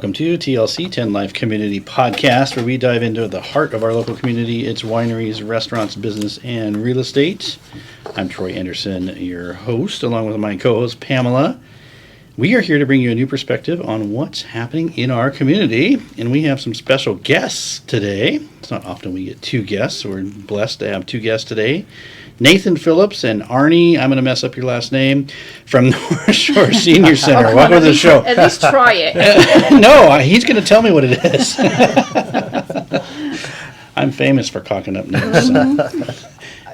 welcome to TLC 10 Life Community Podcast, where we dive into the heart of our local community, its wineries, restaurants, business, and real estate. I'm Troy Anderson, your host, along with my co-host Pamela. We are here to bring you a new perspective on what's happening in our community, and we have some special guests today. It's not often we get two guests, so we're blessed to have two guests today. Nathan Phillips and Arnie, I'm going to mess up your last name, from Northshore Senior Center. Welcome to the show. At least try it. No, he's going to tell me what it is. I'm famous for cocking up names.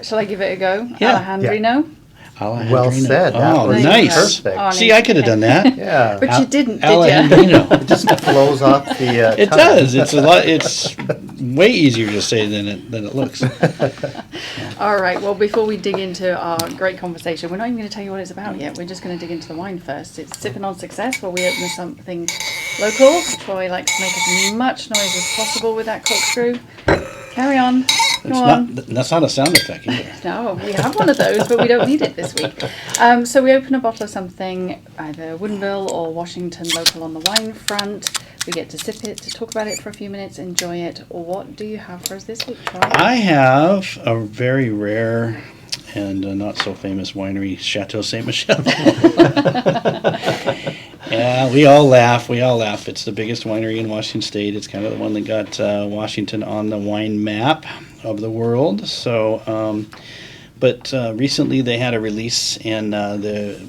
Shall I give it a go? Yeah. Alejandrino? Well said. Oh, was nice. perfect. See, I could have done that. Yeah. But you didn't, did you? Alejandrino. It just flows off the It tongue. does. It's a lot. It's way easier to say than it looks. All right. Well, before we dig into our great conversation, we're not even going to tell you what it's about yet. We're just going to dig into the wine first. It's Sipping on Success, where we open with something local. Troy likes to make as much noise as possible with that corkscrew. Carry on. Go on. That's not a sound effect either. No, we have one of those, but we don't need it this week. So we open a bottle of something, either Woodinville or Washington local on the wine front. We get to sip it, to talk about it for a few minutes, enjoy it. What do you have for us this week, Troy? I have a very rare and not so famous winery, Chateau Ste. Michelle. Yeah, we all laugh. It's the biggest winery in Washington State. It's kind of the one that got Washington on the wine map of the world. So, but recently they had a release, and the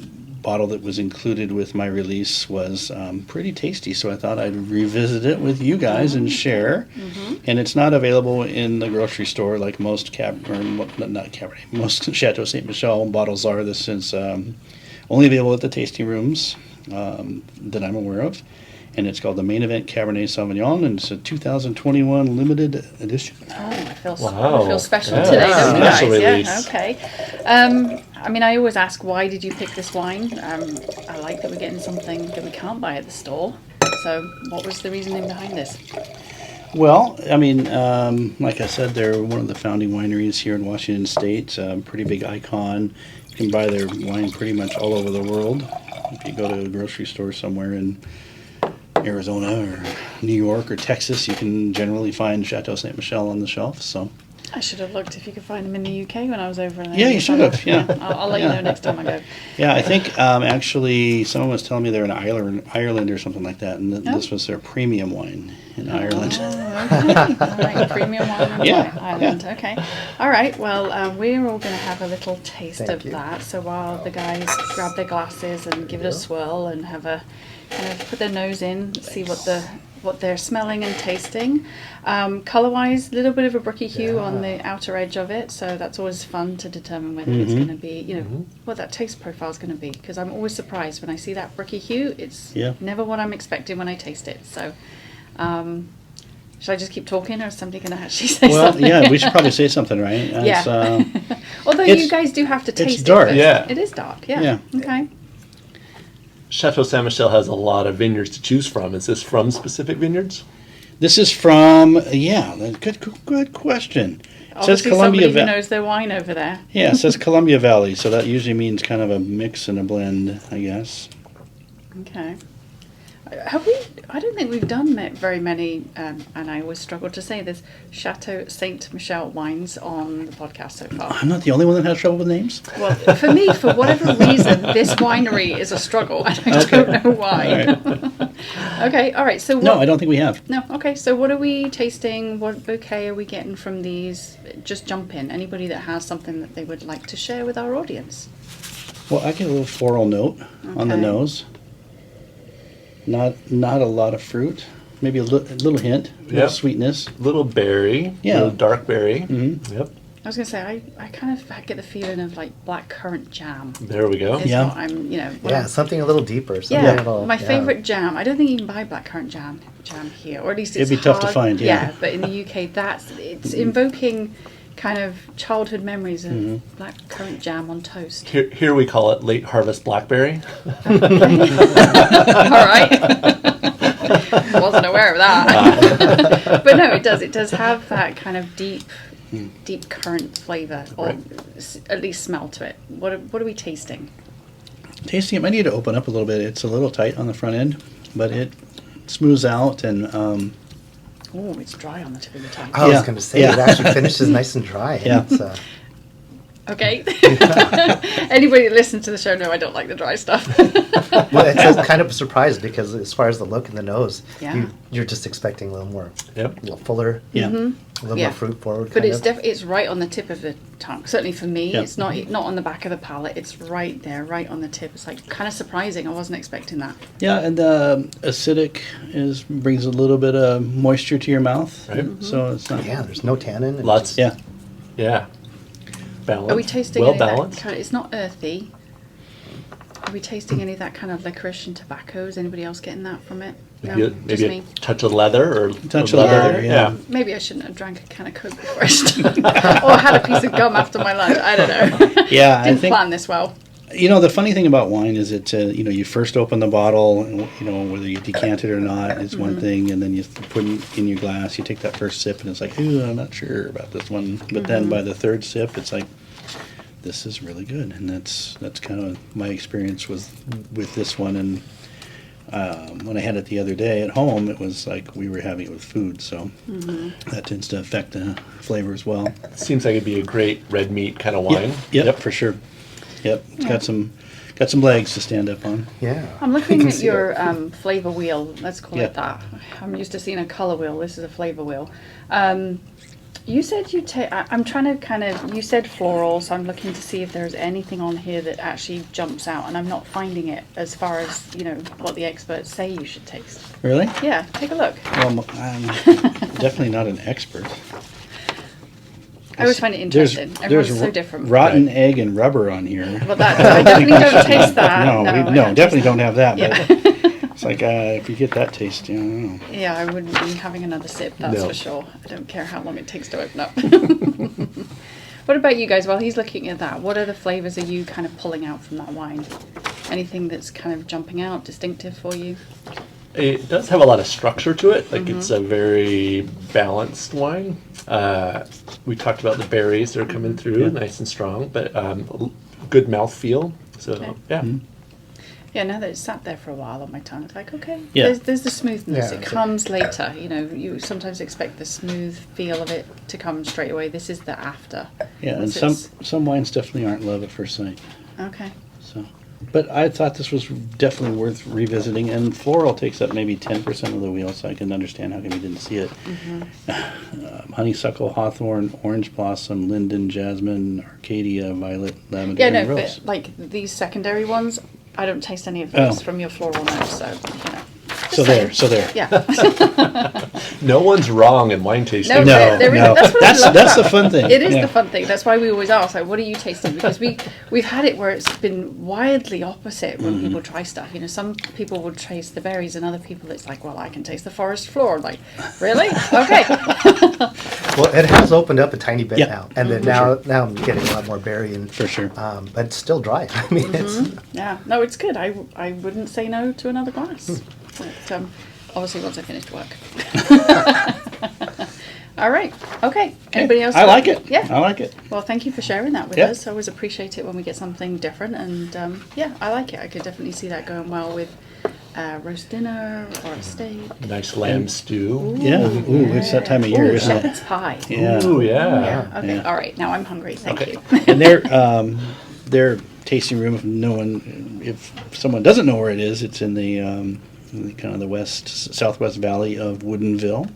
bottle that was included with my release was pretty tasty. So I thought I'd revisit it with you guys and share. Mm-hmm. And it's not available in the grocery store like most most Chateau Ste. Michelle bottles are. This is only available at the tasting rooms that I'm aware of, and it's called the Main Event Cabernet Sauvignon, and it's a 2021 limited edition. Oh, I feel special Yeah. today, don't you Special guys? release. Yeah, okay. I mean, I always ask, why did you pick this wine? I like that we're getting something that we can't buy at the store. So what was the reasoning behind this? Well, I mean, like I said, they're one of the founding wineries here in Washington State. Pretty big icon. You can buy their wine pretty much all over the world. If you go to a grocery store somewhere in Arizona or New York or Texas, you can generally find Chateau Ste. Michelle on the shelf. So I should have looked if you could find them in the UK when I was over there. Yeah, you should have, yeah. I'll let you know next time I go. yeah, I think actually someone was telling me they're in Ireland or something like that, and this was their premium wine in Ireland. Oh, okay. All right, premium wine in Ireland. Yeah. Okay. All right. Well, we're all going to have a little taste Thank of you. that. So while the guys grab their glasses and give it a swirl and have a kind of put their nose in, see what they're smelling and tasting. Colour-wise, a little bit of a bricky hue on the outer edge of it, so that's always fun to determine whether it's going to be, what that taste profile is going to be, because I'm always surprised when I see that bricky hue. It's never what I'm expecting when I taste it. So, should I just keep talking, or is somebody going to actually say something? Well, yeah, we should probably say something, right? Yeah. Although you guys do have to taste it's dark. it. Yeah. It is dark, yeah. Okay. Chateau Ste. Michelle has a lot of vineyards to choose from. Is this from specific vineyards? This is from, good question. It says Obviously Columbia somebody who Valley. knows their wine over there. Yeah, it says Columbia Valley, so that usually means kind of a mix and a blend, I guess. Okay. Have we? I don't think we've done very many, and I always struggle to say this, Chateau Ste. Michelle wines on the podcast so far. I'm not the only one that has trouble with names. Well, for me, for whatever reason, this winery is a struggle, and I don't know why. All Okay, all right. So No, I don't think we have. No, okay. So what are we tasting? What bouquet are we getting from these? Just jump in. Anybody that has something that they would like to share with our audience. Well, I get a little floral note on the Okay. nose. Not a lot of fruit. Maybe a little hint, a little sweetness. Little berry, little dark berry. Mm-hmm. Yep. I was going to say, I kind of get the feeling of like blackcurrant jam. There we go. Is Yeah. what I'm, Yeah, something a little deeper. Something Yeah, a little, my favourite jam. I don't think you can buy blackcurrant jam here, or at least it's It'd be tough to hard. find, yeah. But in the UK, it's invoking kind of childhood memories of blackcurrant jam on toast. Here we call it late harvest blackberry. All right. Wasn't aware of that. But no, it does. It does have that kind of deep currant flavour, or at least smell to it. What are we tasting? Tasting it might need to open up a little bit. It's a little tight on the front end, but it smooths out, and Oh, it's dry on the tip of the tongue. I was Yeah. going to say, Yeah. it actually finishes nice and dry. Yeah. It's, Okay. Anybody that listens to the show know I don't like the dry stuff. well, it's a kind of a surprise because as far as the look and the nose, Yeah. you're just expecting a little more, Yep. a little fuller, yeah. a little Yeah. more fruit forward. But kind it's of. it's right on the tip of the tongue. Certainly for me, Yeah. it's not on the back of the palate. It's right there, right on the tip. It's like kind of surprising. I wasn't expecting that. Yeah, and acidic brings a little bit of moisture to your mouth, Right. so it's not. Yeah, there's no tannin. and Lots. Yeah, Yeah. Balanced. Are we tasting well any of that balanced? kind of, it's not earthy. Are we tasting any of that kind of licorice and tobacco? Is anybody else getting that from it? No, Maybe, just maybe me. a touch of leather or Touch of leather, yeah. Maybe I shouldn't have drank a can of Coke before I started. Or had a piece of gum after my lunch. I don't know. yeah. I Didn't think plan this well. the funny thing about wine is that you first open the bottle, and, whether you decant it or not is one thing, and then you put it in your glass. You take that first sip, and it's like, ooh, I'm not sure about this one. But then by the third sip, it's like, this is really good, and that's kind of my experience with this one. And when I had it the other day at home, it was like we were having it with food, so that tends to affect the flavor as well. Seems like it'd be a great red meat kind of wine. Yep, for sure. Yep, it's got some legs to stand up on. Yeah. I'm You looking can at see your it. flavor wheel. Let's call Yeah. it that. I'm used to seeing a color wheel. This is a flavor wheel. You said I'm trying to kind of, you said floral, so I'm looking to see if there's anything on here that actually jumps out, and I'm not finding it as far as, what the experts say you should taste. Really? Yeah, take a look. Well, I'm definitely not an expert. I always find it interesting. Everyone's so different. Rotten egg and rubber on here. Well, I definitely don't taste that. No, I don't definitely taste don't have that. Yeah. But it's like if you get that taste, I don't know. Yeah, I wouldn't be having another sip, that's No. for sure. I don't care how long it takes to open up. What about you guys? While he's looking at that, what other flavors are you kind of pulling out from that wine? Anything that's kind of jumping out, distinctive for you? It does have a lot of structure to it. Like it's a very balanced wine. We talked about the berries that are coming through, nice and strong, but good mouthfeel. So Okay. yeah, Yeah, now that it's sat there for a while on my tongue, it's like, okay, Yeah. there's the smoothness. Yeah, It it's comes later. You sometimes expect the smooth feel of it to come straight away. This is the after. Yeah, and Once some wines definitely aren't love at first sight. Okay. So, but I thought this was definitely worth revisiting. And floral takes up maybe 10% of the wheel, so I can understand how come you didn't see it. Honeysuckle, hawthorn, orange blossom, linden, jasmine, arcadia, violet, lavender, Yeah, and no, rose. but like these secondary ones, I don't taste any of those Oh. from your floral notes, so. So there. Yeah. no one's wrong in wine tasting. No, No, there no. isn't. That's what I love That's about the fun thing. It is Yeah. the fun thing. That's why we always ask, like, what are you tasting? Because we've had it where it's been wildly opposite when people try stuff. Some people would taste the berries, and other people it's like, well, I can taste the forest floor. Like, really? Okay. Well, it has opened up a tiny bit Yeah. now, and then now I'm getting a lot more berry and For sure. but it's still dry. I mean, it's Yeah. No, it's good. I wouldn't say no to another glass. But, obviously, once I finished work. All right. Okay. Anybody else? I like it. Yeah. I like it. Well, thank you for sharing that with Yeah. us. I always appreciate it when we get something different, and yeah, I like it. I could definitely see that going well with roast dinner or a steak. Nice lamb stew. Yeah. Ooh, it's that time of year, Ooh, isn't it? shepherd's pie. Yeah. Ooh, yeah. Yeah. Okay. Yeah. All right. Now I'm hungry. Thank Okay. you. And their tasting room, if someone doesn't know where it is, it's in the kind of the southwest valley of Woodinville,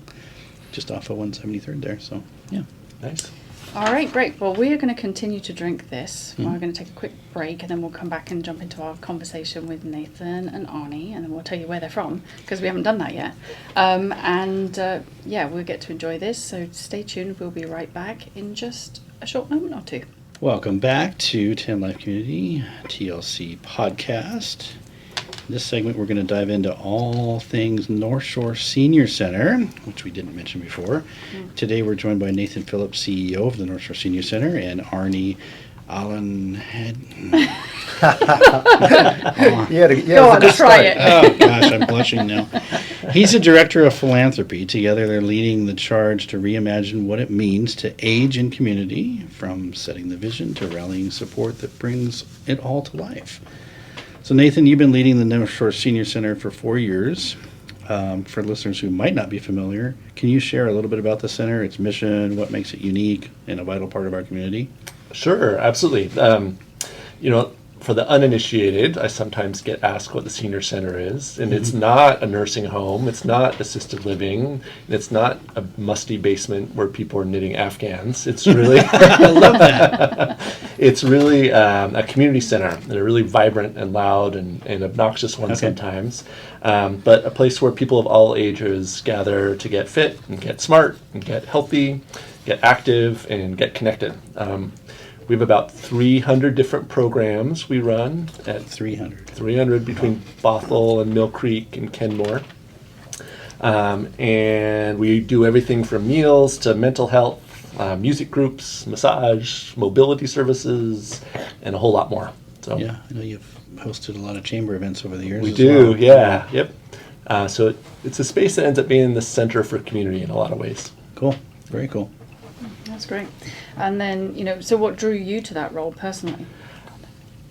just off of 173rd there. So yeah. Nice. All right, great. Well, we are going to continue to drink this. We're going to take a quick break, and then we'll come back and jump into our conversation with Nathan and Arnie, and then we'll tell you where they're from, because we haven't done that yet. Yeah, we'll get to enjoy this, so stay tuned. We'll be right back in just a short moment or two. Welcome back to 10 Life Community TLC podcast. In this segment, we're going to dive into all things Northshore Senior Center, which we didn't mention before. Today, we're joined by Nathan Phillips, CEO of the Northshore Senior Center, and Arnie Allen. Go on, try it. Oh, gosh, I'm blushing now. He's the director of philanthropy. Together, they're leading the charge to reimagine what it means to age in community, from setting the vision to rallying support that brings it all to life. So, Nathan, you've been leading the Northshore Senior Center for 4 years. for listeners who might not be familiar, can you share a little bit about the center, its mission, what makes it unique and a vital part of our community? Sure, absolutely. For the uninitiated, I sometimes get asked what the senior center is, and it's not a nursing home, it's not assisted living, and it's not a musty basement where people are knitting Afghans. It's really, I love that. it's really a community center, and a really vibrant and loud and obnoxious one sometimes, but a place where people of all ages gather to get fit and get smart and get healthy, get active, and get connected. We have about 300 different programs we run at 300 between Bothell and Mill Creek and Kenmore. And we do everything from meals to mental health, music groups, massage, mobility services, and a whole lot more. So Yeah, I know you've hosted a lot of chamber events over the years. we as do, well. yeah, yep. So it's a space that ends up being the center for community in a lot of ways. Cool. Very cool. That's great. And then, so what drew you to that role personally?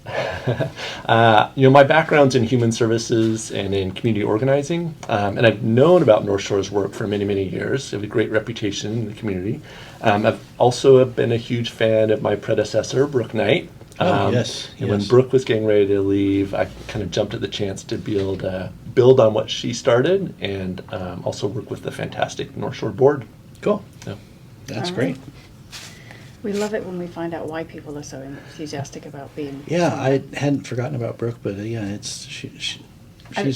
My background's in human services and in community organizing, and I've known about North Shore's work for many, many years. They have a great reputation in the community. I've also been a huge fan of my predecessor, Brooke Knight. Yes. And when Brooke was getting ready to leave, I kind of jumped at the chance to be able to build on what she started and also work with the fantastic North Shore board. Cool. Yeah. That's All great. right. We love it when we find out why people are so enthusiastic about being. Yeah, I hadn't forgotten about Brooke, but she's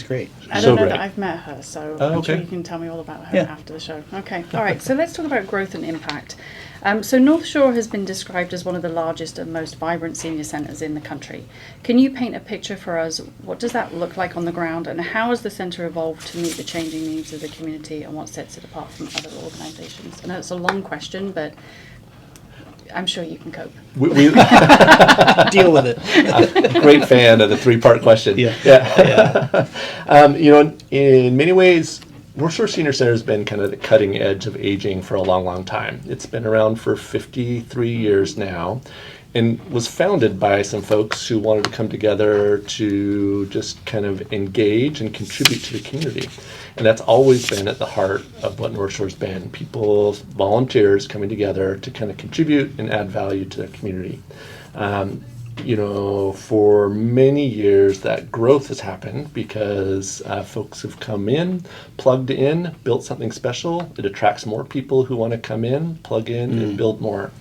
great. I So don't know great. that I've met her, so Oh, I'm sure okay. you can tell me all about her Yeah. after the show. Okay, all right, so let's talk about growth and impact. So North Shore has been described as one of the largest and most vibrant senior centres in the country. Can you paint a picture for us? What does that look like on the ground, and how has the centre evolved to meet the changing needs of the community, and what sets it apart from other organisations? I know it's a long question, but I'm sure you can cope. We Deal with it. great fan of the three-part question. Yeah. In many ways, North Shore Senior Center has been kind of the cutting edge of aging for a long, long time. It's been around for 53 years now and was founded by some folks who wanted to come together to just kind of engage and contribute to the community. And that's always been at the heart of what North Shore's been. People, volunteers coming together to kind of contribute and add value to the community. For many years that growth has happened because folks have come in, plugged in, built something special. It attracts more people who want to come in, plug in, and build more.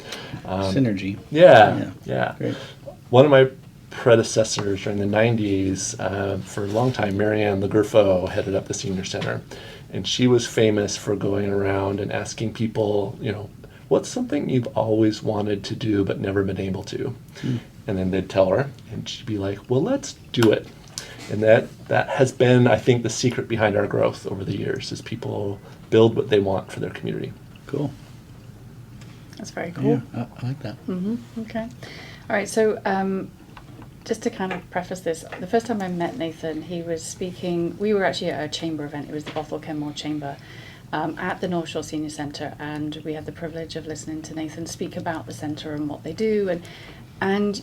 Synergy. Yeah. Great. One of my predecessors during the 90s, for a long time, Marianne Lagerfo headed up the Senior Center. And she was famous for going around and asking people, what's something you've always wanted to do but never been able to? And then they'd tell her, and she'd be like, well, let's do it. And that has been, I think, the secret behind our growth over the years, is people build what they want for their community. Cool. That's very cool. Yeah, I like that. Okay. All right, so just to kind of preface this, the first time I met Nathan, he was speaking, we were actually at a chamber event, it was the Bothell Kenmore Chamber, at the Northshore Senior Center, and we had the privilege of listening to Nathan speak about the center and what they do, and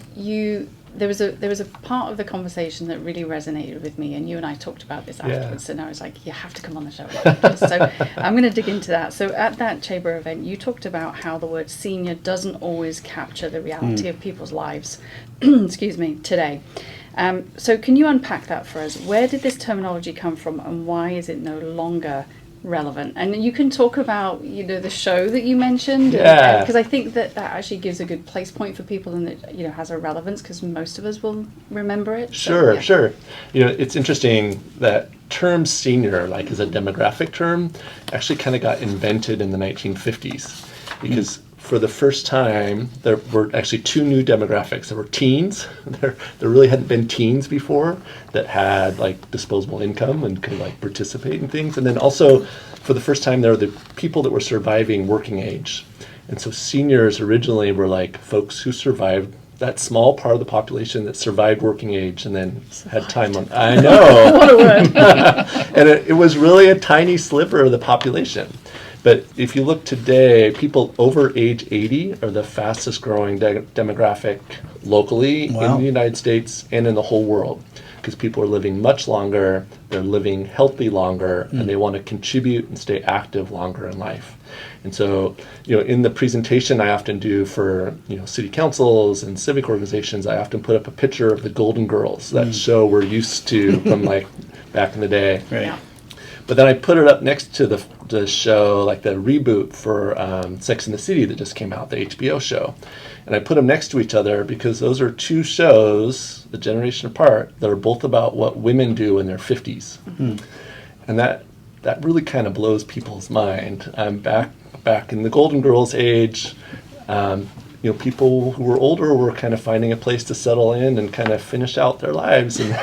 there was a part of the conversation that really resonated with me, and you and I talked about this afterwards, and I was like, you have to come on the show. So I'm going to dig into that. So at that chamber event, you talked about how the word senior doesn't always capture the reality of people's lives, excuse me, today. So can you unpack that for us? Where did this terminology come from, and why is it no longer relevant? And you can talk about the show that you mentioned, because I think that actually gives a good place point for people, and it has a relevance because most of us will remember it. Sure. It's interesting that term senior, like as a demographic term, actually kind of got invented in the 1950s because for the first time there were actually two new demographics. There were teens. There really hadn't been teens before that had like disposable income and could like participate in things. And then also for the first time there were the people that were surviving working age. And so seniors originally were like folks who survived, that small part of the population that survived working age and then had time on. I know. What a word. And it was really a tiny sliver of the population. But if you look today, people over age 80 are the fastest growing demographic locally in the United States and in the whole world. because people are living much longer, they're living healthy longer, and they want to contribute and stay active longer in life. And so, in the presentation I often do for, city councils and civic organizations, I often put up a picture of the Golden Girls, that show we're used to from like back in the day. Right. Yeah. But then I put it up next to the show, like the reboot for Sex and the City that just came out, the HBO show. And I put them next to each other because those are two shows, a generation apart, that are both about what women do in their 50s. And that really kind of blows people's mind. I'm back in the Golden Girls age. People who were older were kind of finding a place to settle in and kind of finish out their lives. And,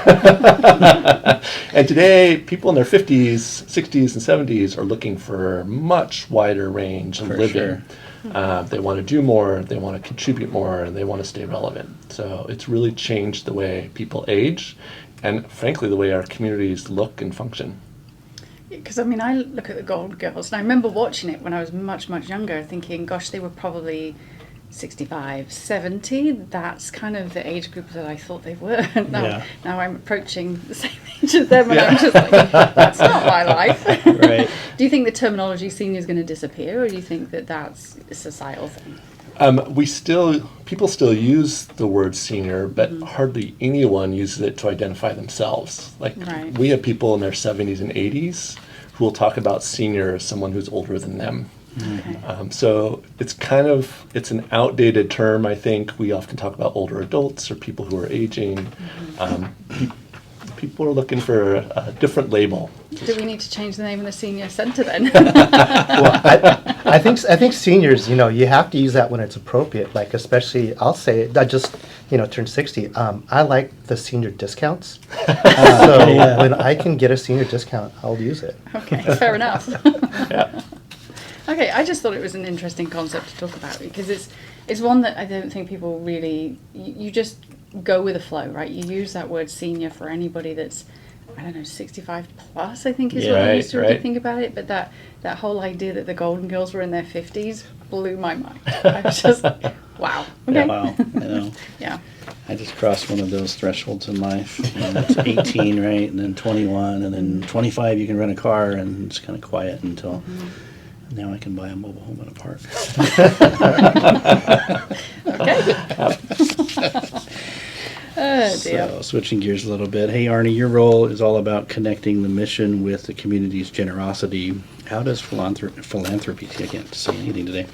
and today, people in their 50s, 60s, and 70s are looking for a much wider range of For living. sure. They want to do more, they want to contribute more, and they want to stay relevant. So it's really changed the way people age and, frankly, the way our communities look and function. Because I look at the Golden Girls, and I remember watching it when I was much, much younger, thinking, gosh, they were probably 65, 70. That's kind of the age group that I thought they were. Now I'm approaching the same age as them, and I'm just like, that's not my life. Right. Do you think the terminology senior is going to disappear, or do you think that that's a societal thing? People still use the word senior, but hardly anyone uses it to identify themselves. Like Right. we have people in their 70s and 80s who will talk about senior as someone who's older than them. Okay. So it's an outdated term, I think. We often talk about older adults or people who are aging. People are looking for a different label. Do we need to change the name of the senior centre then? Well, I think seniors, you have to use that when it's appropriate. Like especially, I'll say it. I just turned 60. I like the senior discounts. So when I can get a senior discount, I'll use it. Okay, fair enough. Yeah. Okay, I just thought it was an interesting concept to talk about because it's one that I don't think people really, you just go with the flow, right? You use that word senior for anybody that's, 65 plus, I think is what I used to really think about it. But that whole idea that the Golden Girls were in their 50s blew my mind. I was just, wow. Okay. Wow. I know. Yeah. I just crossed one of those thresholds in life. It's 18, right? And then 21, and then 25 you can rent a car, and it's kind of quiet until now I can buy a mobile home and a park. Okay. Oh, dear. So switching gears a little bit. Hey, Arnie, your role is all about connecting the mission with the community's generosity. How does philanthropy, I can't say anything today,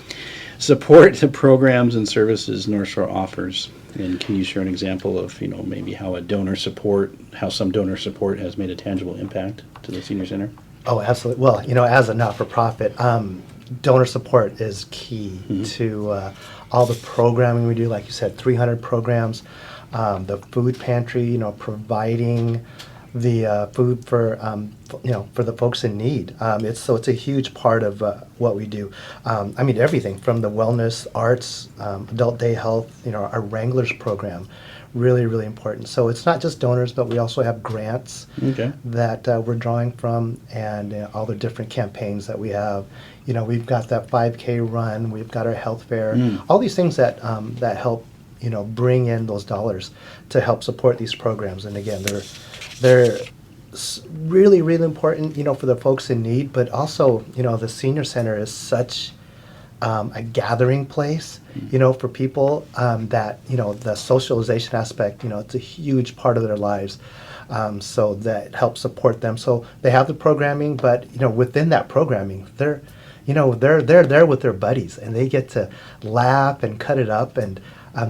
support the programs and services North Shore offers? And can you share an example of, maybe how some donor support has made a tangible impact to the Senior Center? Oh, absolutely. Well, as a not-for-profit, donor support is key to all the programming we do. Like you said, 300 programs. The food pantry, providing the food for the folks in need. It's a huge part of what we do. Everything from the wellness, arts, adult day health. Our Wranglers program, really, really important. So it's not just donors, but we also have grants that we're drawing from, and all the different campaigns that we have. We've got that 5K run. We've got our health fair. All these things that help. Bring in those dollars to help support these programs. And again, they're really, really important, for the folks in need, but also, the Senior Center is such a gathering place, for people that, the socialization aspect, it's a huge part of their lives. So that helps support them. So they have the programming, but, within that programming, they're there with their buddies, and they get to laugh and cut it up and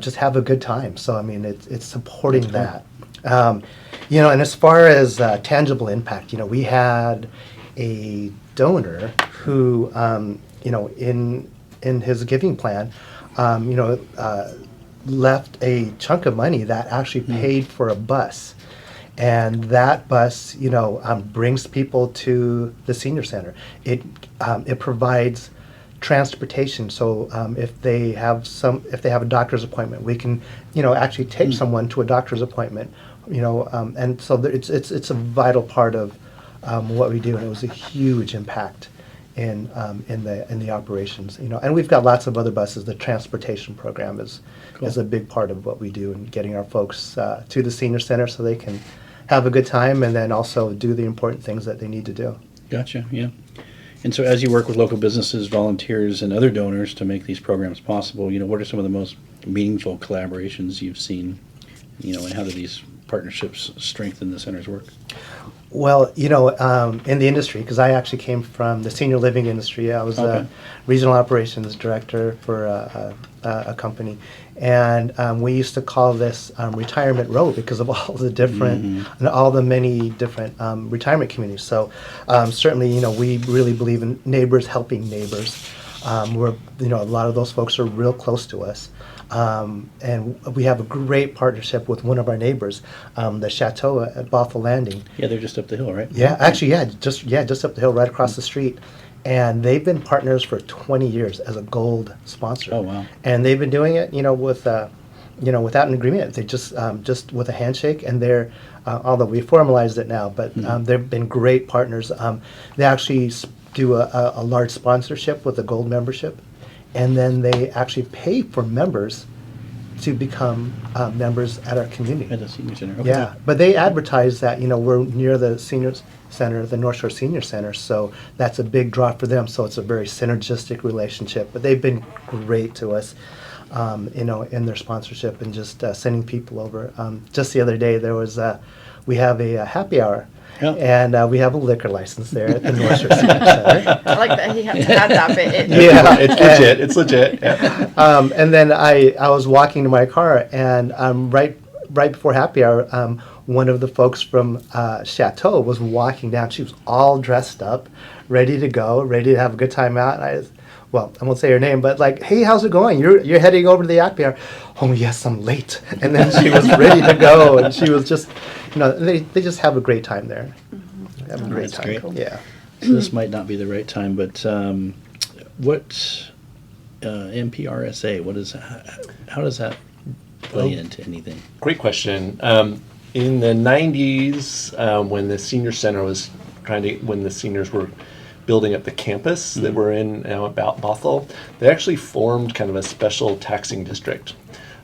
just have a good time. So it's supporting that. And as far as tangible impact, we had a donor who, in his giving plan, left a chunk of money that actually paid for a bus. And that bus, brings people to the Senior Center. It provides transportation. So if they have a doctor's appointment, we can, actually take someone to a doctor's appointment. And so it's a vital part of what we do, and it was a huge impact in the operations. And we've got lots of other buses. The transportation program is a big part of what we do in getting our folks to the Senior Center so they can have a good time and then also do the important things that they need to do. Gotcha, yeah. And so as you work with local businesses, volunteers, and other donors to make these programs possible, what are some of the most meaningful collaborations you've seen, and how do these partnerships strengthen the center's work? Well, in the industry, because I actually came from the senior living industry. I was Okay. a regional operations director for a company. And we used to call this retirement row because of all the different, and all the many different retirement communities. So certainly, we really believe in neighbors helping neighbors. We're, a lot of those folks are real close to us. And we have a great partnership with one of our neighbors, the Chateau at Bothell Landing. Yeah, they're just up the hill, right? Yeah, actually, just up the hill, right across the street. And they've been partners for 20 years as a gold sponsor. Oh, wow. And they've been doing it, with, without an agreement. They just with a handshake, and they're, although we formalized it now, but they've been great partners. They actually do a large sponsorship with a gold membership, and then they actually pay for members to become members at our community. At the senior center. Okay. Yeah, but they advertise that, we're near the senior center, the Northshore Senior Center, so that's a big draw for them. So it's a very synergistic relationship. But they've been great to us, in their sponsorship and just sending people over. Just the other day, we have a happy hour. Yeah. And we have a liquor license there at the Northshore Senior Center. I like that he had to add that bit in. Yeah. It's legit. It's legit. Yeah. And then I was walking to my car, and right before happy hour, one of the folks from Chateau was walking down. She was all dressed up, ready to go, ready to have a good time out. And I won't say her name, but like, hey, how's it going? You're heading over to the happy hour. Oh yes, I'm late. And then she was ready to go, and she was just, they just have a great time there. Have a great That's time. great. Yeah. So this might not be the right time, but what MPRSA? How does that play into anything? Great question. In the 90s, when the senior center was when the seniors were building up the campus that we're in now about Bothell, they actually formed kind of a special taxing district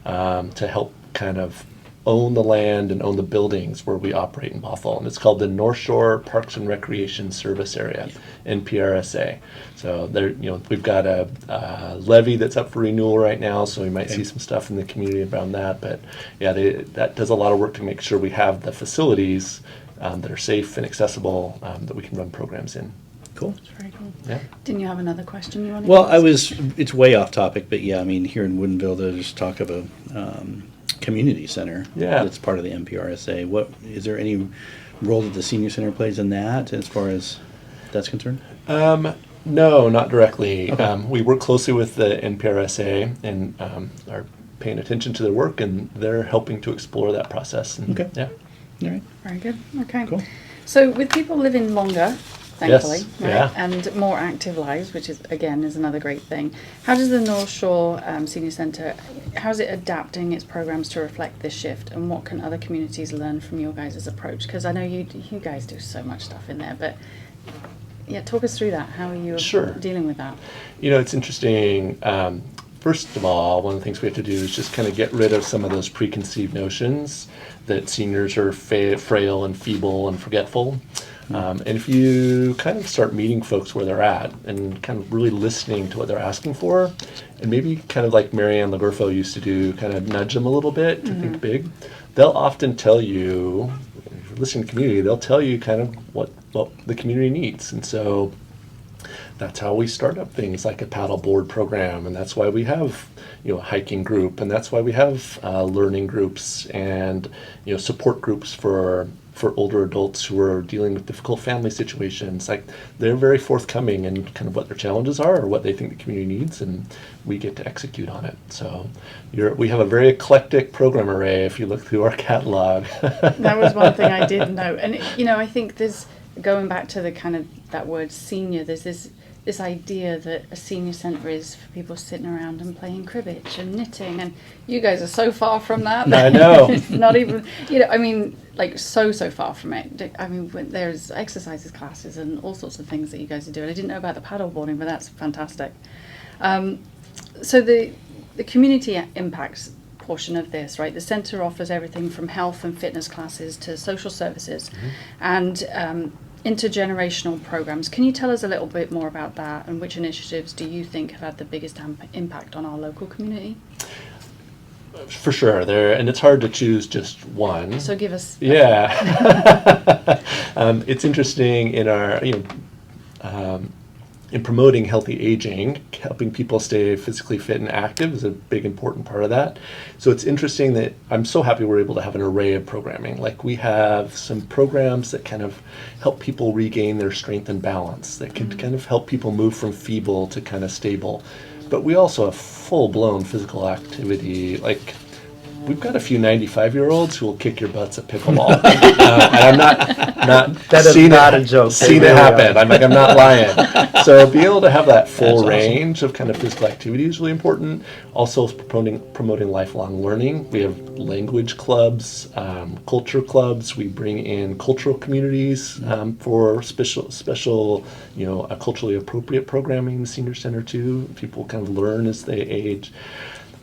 to help kind of own the land and own the buildings where we operate in Bothell. And it's called the Northshore Parks and Recreation Service Area, NPRSA. So there, we've got a levy that's up for renewal right now, so we might see some stuff in the community around that. But yeah, that does a lot of work to make sure we have the facilities that are safe and accessible that we can run programs in. Cool. That's very cool. Yeah. Didn't you have another question you wanted Well, to ask? it's way off topic, but yeah, here in Woodinville, there's talk of a community center. Yeah. That's part of the MPRSA. Is there any role that the senior center plays in that as far as that's concerned? No, not directly. Okay. We work closely with the NPRSA and are paying attention to their work, and they're helping to explore that process. And, Okay. Yeah. All right. Very good. Okay. Cool. So with people living longer, thankfully, Yes, right, yeah. and more active lives, which is another great thing. How does the North Shore Senior Center, how's it adapting its programs to reflect this shift, and what can other communities learn from your guys' approach? Because I know you guys do so much stuff in there, but yeah, talk us through that. How are you Sure. dealing with that? It's interesting. First of all, one of the things we have to do is just kind of get rid of some of those preconceived notions that seniors are frail and feeble and forgetful. And if you kind of start meeting folks where they're at and kind of really listening to what they're asking for, and maybe kind of like Marianne Lagerfo used to do, kind of nudge them a little bit to think big, they'll often tell you, if you're listening to the community, they'll tell you kind of what the community needs. And so that's how we start up things like a paddleboard program, and that's why we have a hiking group, and that's why we have learning groups and support groups for older adults who are dealing with difficult family situations. Like, they're very forthcoming in kind of what their challenges are or what they think the community needs, and we get to execute on it. So we have a very eclectic program array if you look through our catalog. That was one thing I did know. And, I think there's, going back to the kind of that word senior, there's this idea that a senior centre is for people sitting around and playing cribbage and knitting, and you guys are so far from that. I know. It's not even, like so far from it. When there's exercises classes and all sorts of things that you guys are doing. I didn't know about the paddleboarding, but that's fantastic. So the community impacts portion of this, right? The center offers everything from health and fitness classes to social services and intergenerational programs. Can you tell us a little bit more about that, and which initiatives do you think have had the biggest impact on our local community? For sure, and it's hard to choose just one. So give us. Yeah, it's interesting in our in promoting healthy aging, helping people stay physically fit and active is a big important part of that. So it's interesting that I'm so happy we're able to have an array of programming. Like we have some programs that kind of help people regain their strength and balance, that can kind of help people move from feeble to kind of stable. But we also have full-blown physical activity. Like we've got a few 95-year-olds who will kick your butts at pickleball. And I'm not That is not a joke. They Seen it really happen. are. I'm not lying. So being able to have that full That's awesome. range of kind of physical activity is really important. Also promoting lifelong learning. We have language clubs, culture clubs. We bring in cultural communities for special, culturally appropriate programming in the senior center too. People kind of learn as they age.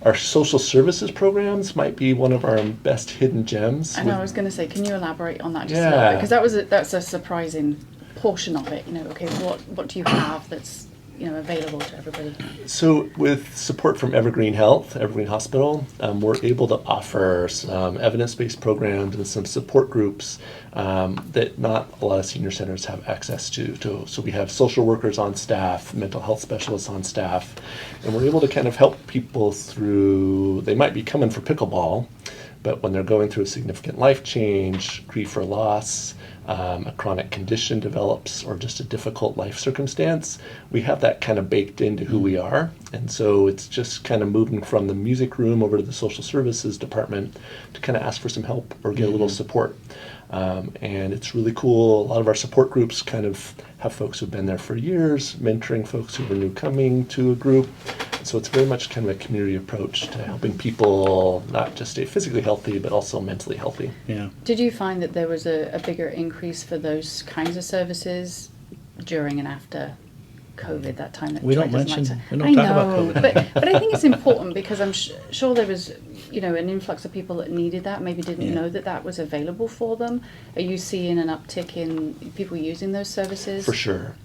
Our social services programs might be one of our best hidden gems. I know, I was going to say, can you elaborate on that just a Yeah. little bit? Because that's a surprising portion of it. Okay, what do you have that's available to everybody? So with support from Evergreen Hospital, we're able to offer some evidence-based programs and some support groups that not a lot of senior centers have access to. So we have social workers on staff, mental health specialists on staff, and we're able to kind of help people through, they might be coming for pickleball, but when they're going through a significant life change, grief or loss, a chronic condition develops, or just a difficult life circumstance, we have that kind of baked into who we are. And so it's just kind of moving from the music room over to the social services department to kind of ask for some help or get a little support. And it's really cool. A lot of our support groups kind of have folks who've been there for years, mentoring folks who are new coming to a group. So it's very much kind of a community approach to helping people not just stay physically healthy, but also mentally healthy. Yeah. Did you find that there was a bigger increase for those kinds of services during and after COVID, that time that We don't Troy doesn't mention- like to- we don't talk I about know, COVID. but I think it's important because I'm sure there was an influx of people that needed that, maybe didn't Yeah. know that was available for them. Are you seeing an uptick in people using those services? For sure.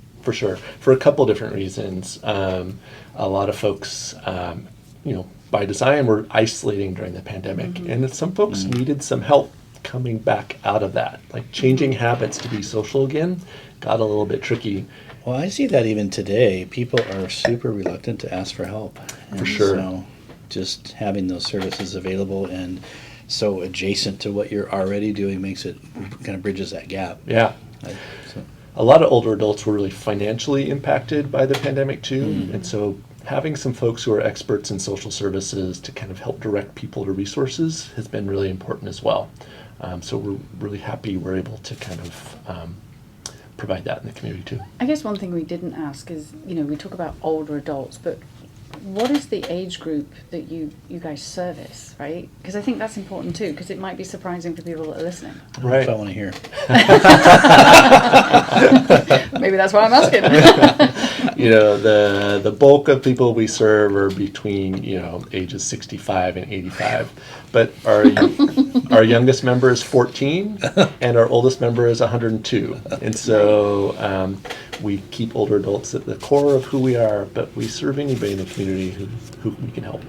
For a couple different reasons. A lot of folks, by design, were isolating during the pandemic, and some folks needed some help coming back out of that. Like changing habits to be social again got a little bit tricky. Well, I see that even today. People are super reluctant to ask for help. And sure. So just having those services available and so adjacent to what you're already doing makes it, kind of bridges that gap. Yeah. So, A lot of older adults were really financially impacted by the pandemic too, and so having some folks who are experts in social services to kind of help direct people to resources has been really important as well. So we're really happy we're able to kind of provide that in the community too. I guess one thing we didn't ask is, we talk about older adults, but what is the age group that you guys service, right? Because I think that's important too, because it might be surprising for people that are listening. That's what I want to hear. Maybe that's why I'm asking. The bulk of people we serve are between ages 65 and 85, but our youngest member is 14 and our oldest member is 102, and so we keep older adults at the core of who we are, but we serve anybody in the community who we can help.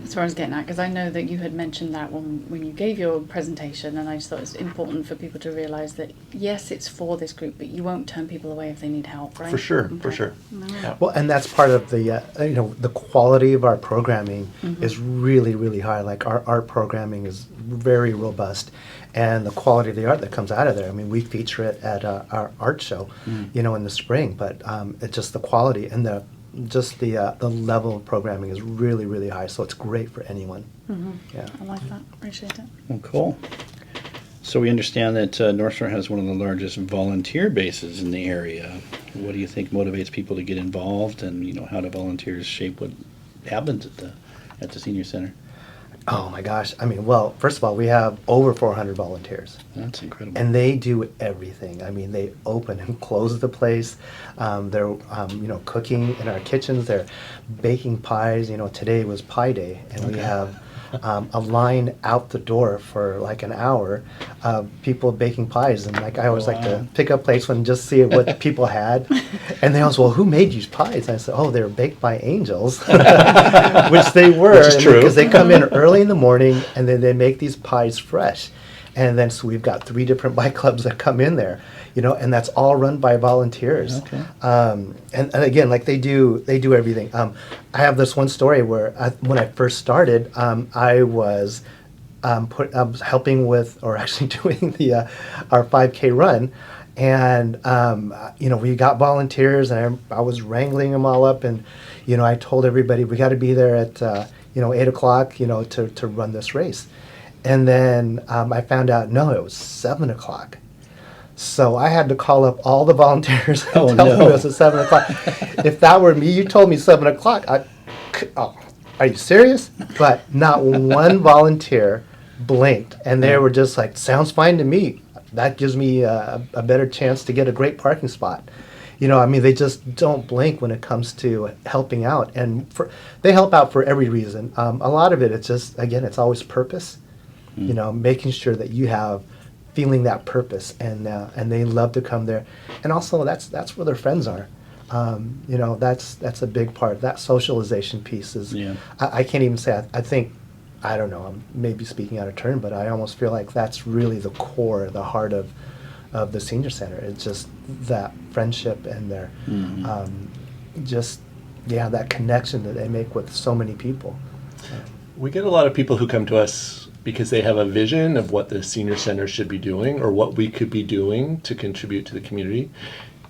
That's what I was getting at, because I know that you had mentioned that when you gave your presentation, and I just thought it's important for people to realise that, yes, it's for this group, but you won't turn people away if they need help, right? For sure. Okay. Yeah. Well, and that's part of the, the quality of our programming is really, really high. Like our art programming is very robust, and the quality of the art that comes out of there. I mean, we feature it at our art show, in the spring, but it's just the quality and the level of programming is really, really high. So it's great for anyone. Yeah. I like that. Appreciate it. Well, cool. So we understand that North Shore has one of the largest volunteer bases in the area. What do you think motivates people to get involved, and how do volunteers shape what happens at the senior center? Oh my gosh. I mean, well, first of all, we have over 400 volunteers. That's incredible. And they do everything. I mean, they open and close the place. They're, cooking in our kitchens. They're baking pies. Today was Pie Day, and we have a line out the door for like an hour of people baking pies. And like I always like to pick up plates and just see what people had. And they always, well, who made you pies? And I said, oh, they were baked by angels, which they were. Which is true. Because they come in early in the morning and then they make these pies fresh. And then so we've got 3 different bike clubs that come in there, and that's all run by volunteers. Okay. And again, like they do everything. I have this one story where when I first started, I was helping with, or actually doing our 5K run, and we got volunteers, and I was wrangling them all up, and I told everybody we got to be there at 8 o'clock, to run this race. And then I found out, no, it was 7 o'clock. So I had to call up all the volunteers and tell them it was at 7 o'clock. If that were me, you told me 7 o'clock, are you serious? But not one volunteer blinked. And they were just like, sounds fine to me. That gives me a better chance to get a great parking spot. They just don't blink when it comes to helping out. And they help out for every reason. A lot of it, it's just, again, it's always purpose. Making sure that you have feeling that purpose, and they love to come there, and also that's where their friends are. That's a big part. That socialization piece is. Yeah. I can't even say. I think, I don't know. I'm maybe speaking out of turn, but I almost feel like that's really the core, the heart of the senior center. It's just that friendship and their that connection that they make with so many people. We get a lot of people who come to us because they have a vision of what the senior center should be doing or what we could be doing to contribute to the community.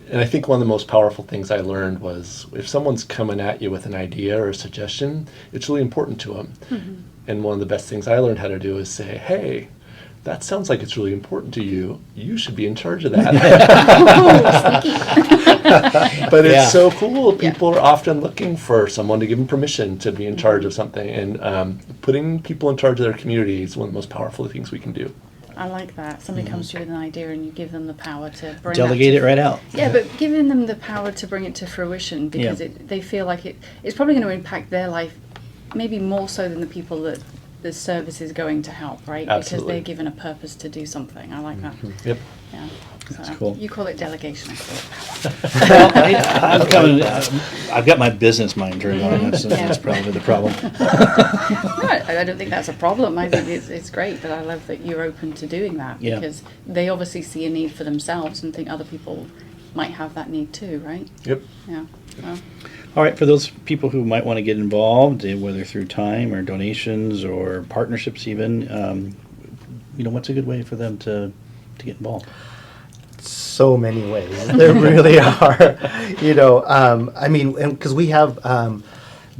And I think one of the most powerful things I learned was if someone's coming at you with an idea or a suggestion, it's really important to them. Mm-hmm. And one of the best things I learned how to do is say, hey, that sounds like it's really important to you. You should be in charge of that. But it's so cool. People are often looking for someone to give them permission to be in charge of something. And putting people in charge of their community is one of the most powerful things we can do. I like that. Somebody comes to you with an idea and you give them the power to bring delegate it right out. Yeah, but giving them the power to bring it to fruition because they feel like it's probably going to impact their life maybe more so than the people that the service is going to help, right? Absolutely. Because they're given a purpose to do something. I like that. Yep. Yeah. That's cool. You call it delegation, I call it power. Well, I've got my business mind turned on. That's probably the problem. No, I don't think that's a problem. I think it's great, but I love that you're open to doing that because they obviously see a need for themselves and think other people might have that need too, right? Yep. Yeah. Well, all right, for those people who might want to get involved, whether through time or donations or partnerships even, what's a good way for them to get involved? So many ways. There really are. Because we have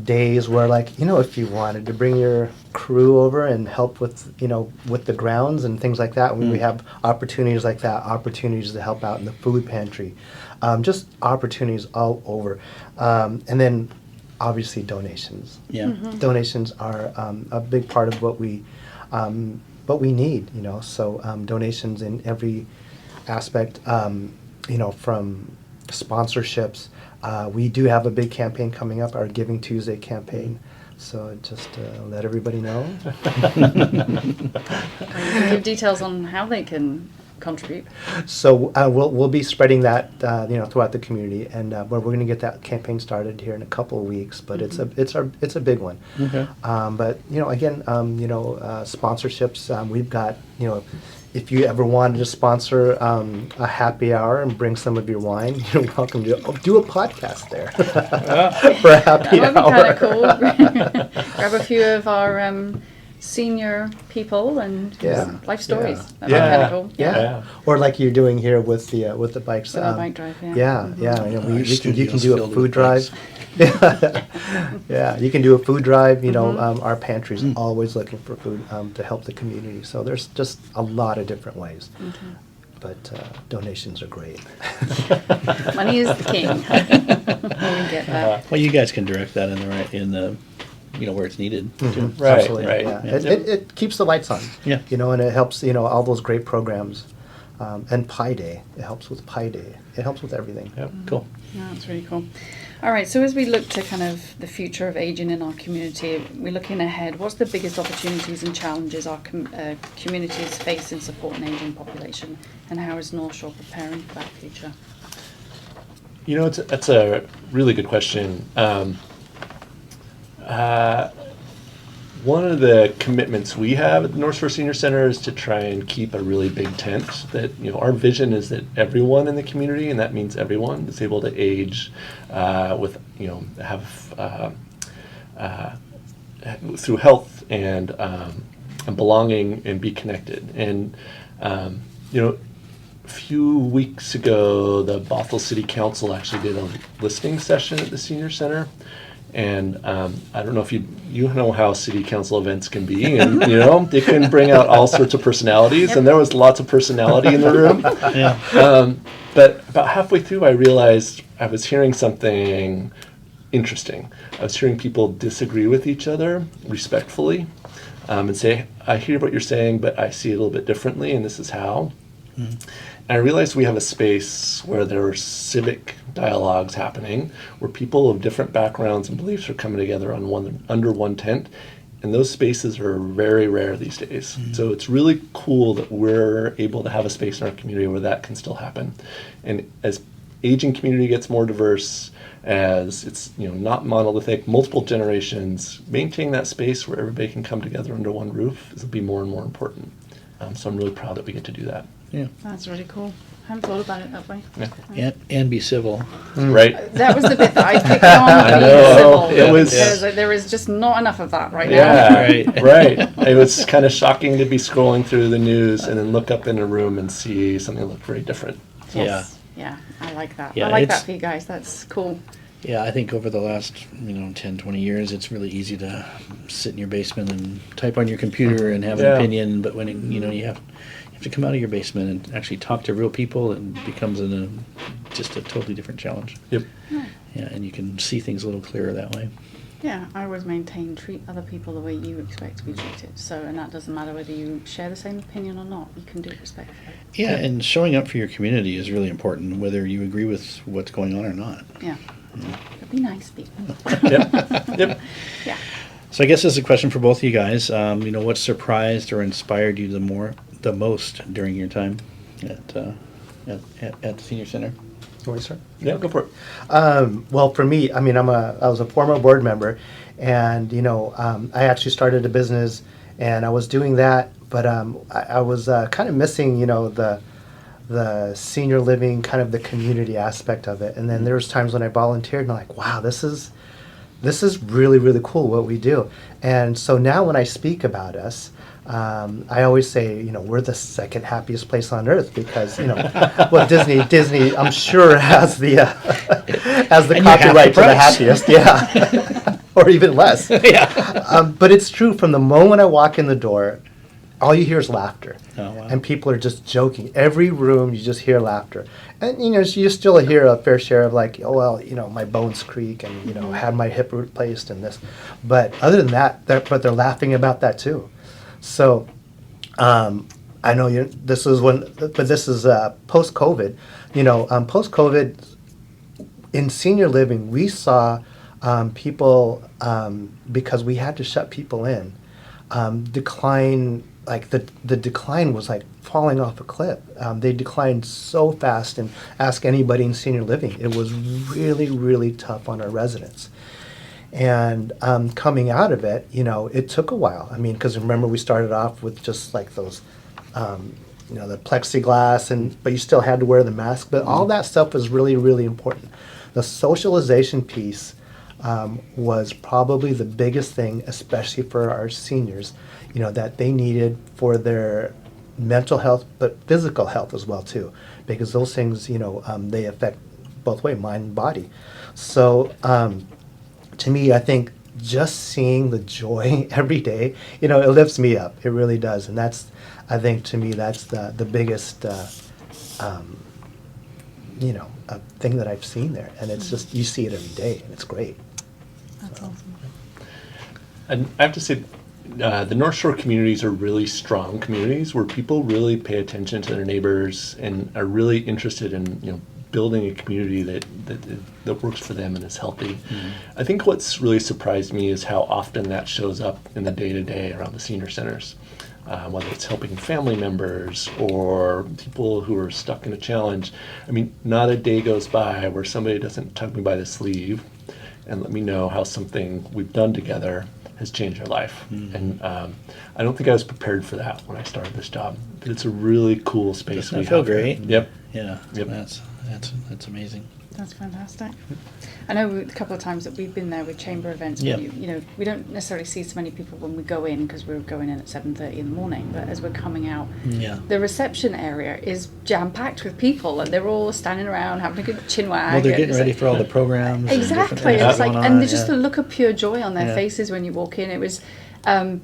days where, if you wanted to bring your crew over and help with the grounds and things like that, we have opportunities like that, opportunities to help out in the food pantry, just opportunities all over. And then obviously donations. Yeah. Mm-hmm. Donations are a big part of what we need, so donations in every aspect, from sponsorships. We do have a big campaign coming up, our Giving Tuesday campaign. So just let everybody know. you can give details on how they can contribute. So we'll be spreading that throughout the community, and we're going to get that campaign started here in a couple of weeks. But it's a big one. Okay. But again, sponsorships. We've got if you ever wanted to sponsor a happy hour and bring some of your wine, you're welcome to do a podcast there for a happy hour. That would be kind of cool. Grab a few of our senior people and life stories. That'd be kind of cool. Yeah. Or like you're doing here with the bikes. With our bike drive. You can do a food drive. Yeah, you can do a food drive. Our pantry's always looking for food to help the community. So there's just a lot of different ways. Mm-hmm. But donations are great. Money is the king. We get that. Well, you guys can direct that in the where it's needed. Mhm. Right, Absolutely, right. yeah. Yeah. It keeps the lights on. Yeah. And it helps, all those great programs. And Pi Day, it helps with Pi Day. It helps with everything. Yep. Cool. Yeah, that's really cool. All right, so as we look to kind of the future of aging in our community, we're looking ahead. What's the biggest opportunities and challenges our communities face in supporting aging population, and how is North Shore preparing for that future? That's a really good question. One of the commitments we have at the Northshore Senior Center is to try and keep a really big tent. That our vision is that everyone in the community, and that means everyone, is able to age with have through health and belonging and be connected. And a few weeks ago, the Bothell City Council actually did a listening session at the Senior Center. And I don't know if you know how city council events can be, and they can bring out all sorts of personalities, and there was lots of personality in the room. Yeah. But about halfway through, I realized I was hearing something interesting. I was hearing people disagree with each other respectfully, and say, "I hear what you're saying, but I see it a little bit differently, and this is how." And I realized we have a space where there are civic dialogues happening, where people of different backgrounds and beliefs are coming together under one tent, and those spaces are very rare these days. So it's really cool that we're able to have a space in our community where that can still happen. And as aging community gets more diverse, as it's not monolithic, multiple generations, maintaining that space where everybody can come together under one roof will be more and more important. So I'm really proud that we get to do that. Yeah. That's really cool. I hadn't thought about it that way. And be civil. Right? That was the bit that I picked on. I being know. civil, It was- because there is just not enough of that right now. Yeah, Right. right. It was kind of shocking to be scrolling through the news and then look up in a room and see something that looked very different. Yeah. Yeah, I like that. Yeah, I like it's- that for you guys. That's cool. Yeah, I think over the last 10, 20 years, it's really easy to sit in your basement and type on your computer and have an Yeah. opinion. But when you have to come out of your basement and actually talk to real people, it becomes just a totally different challenge. Yep. Yeah, and you can see things a little clearer that way. Yeah, I always maintain treat other people the way you expect to be treated. So, and that doesn't matter whether you share the same opinion or not. You can do it respectfully. Yeah, and showing up for your community is really important, whether you agree with what's going on or not. Yeah. But be nice, people. Yep. Yep. Yeah. So I guess this is a question for both of you guys. What surprised or inspired you the most during your time at the senior center? You want to start? Yeah, go for it. Well, for me, I was a former board member, and I actually started a business, and I was doing that, but I was kind of missing, the senior living, kind of the community aspect of it. And then there was times when I volunteered, and I'm like, wow, this is really, really cool what we do. And so now when I speak about us, I always say, we're the second happiest place on earth because, well, Disney, I'm sure has the copyright to the happiest, yeah, or even less. Yeah. But it's true. From the moment I walk in the door, all you hear is laughter, Oh, wow. and people are just joking. Every room, you just hear laughter, and you still hear a fair share of like, oh well, my bones creak, and had my hip replaced and this, but other than that, they're laughing about that too. So, I know this is post-COVID. Post-COVID, in senior living, we saw people, because we had to shut people in, decline. Like the decline was like falling off a cliff. They declined so fast, and ask anybody in senior living, it was really, really tough on our residents. And coming out of it, it took a while. Because remember, we started off with just like those, the plexiglass, but you still had to wear the mask. But all that stuff was really, really important. The socialization piece was probably the biggest thing, especially for our seniors, that they needed for their mental health, but physical health as well too, because those things, they affect both way, mind and body. So, to me, I think just seeing the joy every day, it lifts me up. It really does. And I think to me, that's the biggest, thing that I've seen there. And it's just, you see it every day, and it's great. That's awesome. And I have to say, the North Shore communities are really strong communities where people really pay attention to their neighbors and are really interested in building a community that works for them and is healthy. I think what's really surprised me is how often that shows up in the day-to-day around the senior centers. Whether it's helping family members or people who are stuck in a challenge. I mean, not a day goes by where somebody doesn't tug me by the sleeve and let me know how something we've done together has changed their life. And I don't think I was prepared for that when I started this job. But it's a really cool space. Doesn't that feel great? Yep. Yeah, Yep. that's amazing. That's fantastic. I know a couple of times that we've been there with chamber events. Yeah. We don't necessarily see so many people when we go in because we're going in at 7:30 in the morning. But as we're coming out, Yeah. the reception area is jam packed with people, and they're all standing around having a good chin wag. Well, they're and getting it's ready like- for all the programs. and different Exactly. things It's like, going and on, just the look of pure joy on their Yeah. faces when you walk in. It was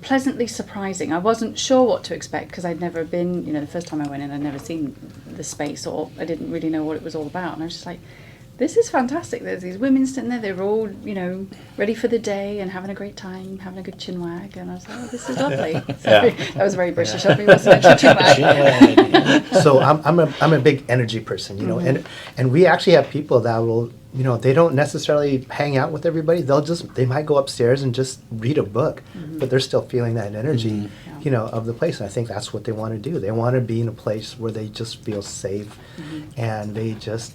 pleasantly surprising. I wasn't sure what to expect because I'd never been. The first time I went in, I'd never seen the space, or I didn't really know what it was all about. And I was just like, this is fantastic. There's these women sitting there. They're all, ready for the day and having a great time, having a good chin wag. And I was like, oh, this is lovely. So, that was very British of me, wasn't it? Chin wag. So I'm a big energy person, and we actually have people that will, they don't necessarily hang out with everybody. They might go upstairs and just read a book, but they're still feeling that energy, of the place. And I think that's what they want to do. They want to be in a place where they just feel safe, and they just,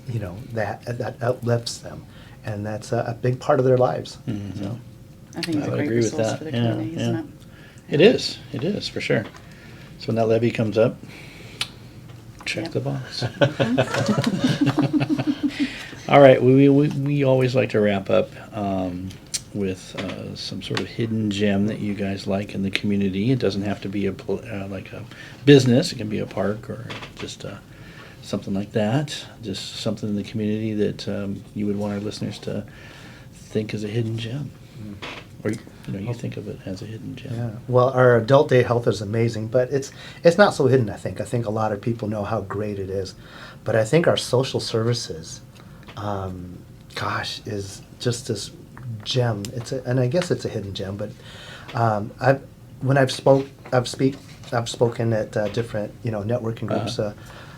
that uplifts them, and that's a big part of their lives. So. I think it's I a would great agree with resource that. for the Yeah, community, yeah. isn't it? It is for sure. So when that levy comes up, check Yep. the box. All right, we always like to wrap up with some sort of hidden gem that you guys like in the community. It doesn't have to be like a business. It can be a park or just something like that. Just something in the community that you would want our listeners to think is a hidden gem, or you think of it as a hidden gem. Yeah. Well, our adult day health is amazing, but it's not so hidden. I think a lot of people know how great it is, but I think our social services, is just this gem. And I guess it's a hidden gem. But I've spoken at different networking groups